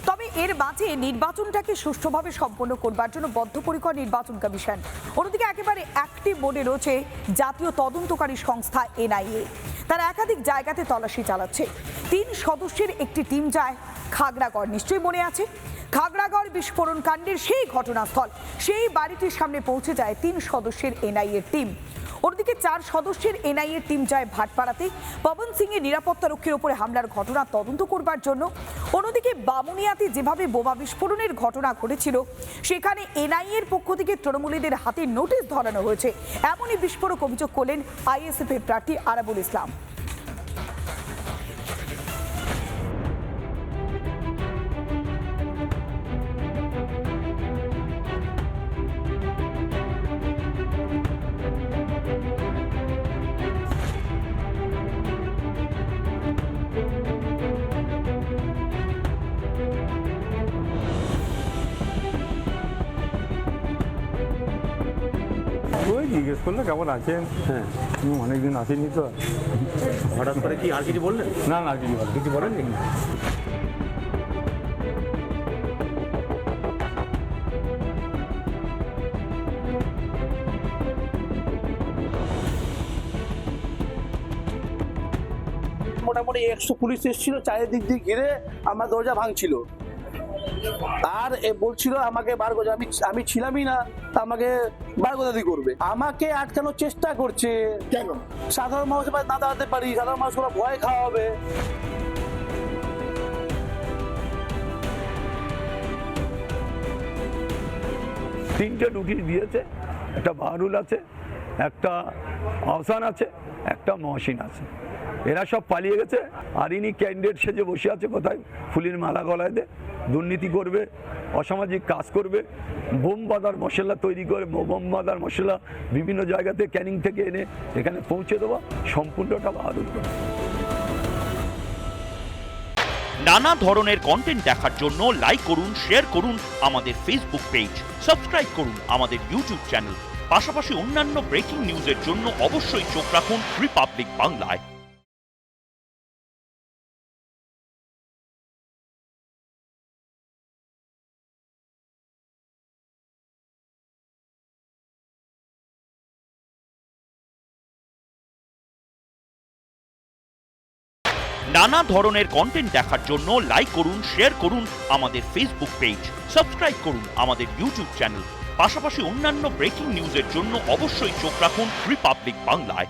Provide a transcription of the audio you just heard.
তবে এর মাঝে নির্বাচনটাকে সুষ্ঠুভাবে সম্পন্ন করবার জন্য বদ্ধপরিকর নির্বাচন কমিশন। অন্যদিকে একেবারে অ্যাক্টিভ মোডে রয়েছে জাতীয় তদন্তকারী সংস্থা এনআইএ। তারা একাধিক জায়গাতে তল্লাশি চালাচ্ছে। 3 সদস্যের একটি টিম যায় খাগড়াগড়, নিশ্চয়ই মনে আছে খাগড়াগড় বিস্ফোরণ কাণ্ডের সেই ঘটনাস্থল। সেই বাড়িটির সামনে পৌঁছে যায় 3 সদস্যের এনআইএ টিম। অন্যদিকে 4 সদস্যের এনআইএ টিম যায় ভাটপাড়াতে পবন সিং এর নিরাপত্তারক্ষীর উপরে হামলার ঘটনা তদন্ত করবার জন্য। অন্যদিকে বামুনিয়াতে যেভাবে বোমা বিস্ফোরণের ঘটনা ঘটেছিল সেখানে এনআইএ এর পক্ষ থেকে তৃণমূলীদের হাতে নোটিশ ধরানো হয়েছে, এমনই বিস্ফোরক অভিযোগ করলেন আইএসএফ এর প্রার্থী আরাবুল ইসলাম। ওই জিজ্ঞেস করলে কেমন আছেন। হ্যাঁ, অনেকদিন আসেনি তো। হঠাৎ করে কি আর কিছু বললেন? না না, কিছু বলেননি। মোটামুটি 100 পুলিশ এসেছিল, চারিদিক দিয়ে ঘিরে আমার দরজা ভাঙছিল আর বলছিল আমাকে বার করে। আমি ছিলামই না, আমাকে বার কোথাদি করবে, আমাকে আটকানোর চেষ্টা করছে। কেন? সাধারণ মানুষের পাশে না দাঁড়াতে পারি, সাধারণ মানুষ ওরা ভয় খাওয়া হবে। তিনটে নোটিশ দিয়েছে, একটা বাহারুল আছে, একটা আহসান আছে, একটা মহসিন আছে। এরা সব পালিয়ে গেছে। আর ইনি ক্যান্ডিডেট সেজে বসে আছে কোথায়, ফুলের মালা গলায় দে, দুর্নীতি করবে, অসামাজিক কাজ করবে, বোম বাঁধার মশলা তৈরি করে, বোম বাঁধার মশলা বিভিন্ন জায়গাতে ক্যানিং থেকে এনে এখানে পৌঁছে দেওয়া, সম্পূর্ণটা বাহারুল করে। নানা ধরনের কন্টেন্ট দেখার জন্য লাইক করুন, শেয়ার করুন আমাদের ফেসবুক পেজ, সাবস্ক্রাইব করুন আমাদের ইউটিউব চ্যানেল। পাশাপাশি অন্যান্য ব্রেকিং নিউজের জন্য অবশ্যই চোখ রাখুন রিপাবলিক বাংলায়। নানা ধরনের কন্টেন্ট দেখার জন্য লাইক করুন, শেয়ার করুন আমাদের ফেসবুক পেজ, সাবস্ক্রাইব করুন আমাদের ইউটিউব চ্যানেল। পাশাপাশি অন্যান্য ব্রেকিং নিউজের জন্য অবশ্যই চোখ রাখুন রিপাবলিক বাংলায়।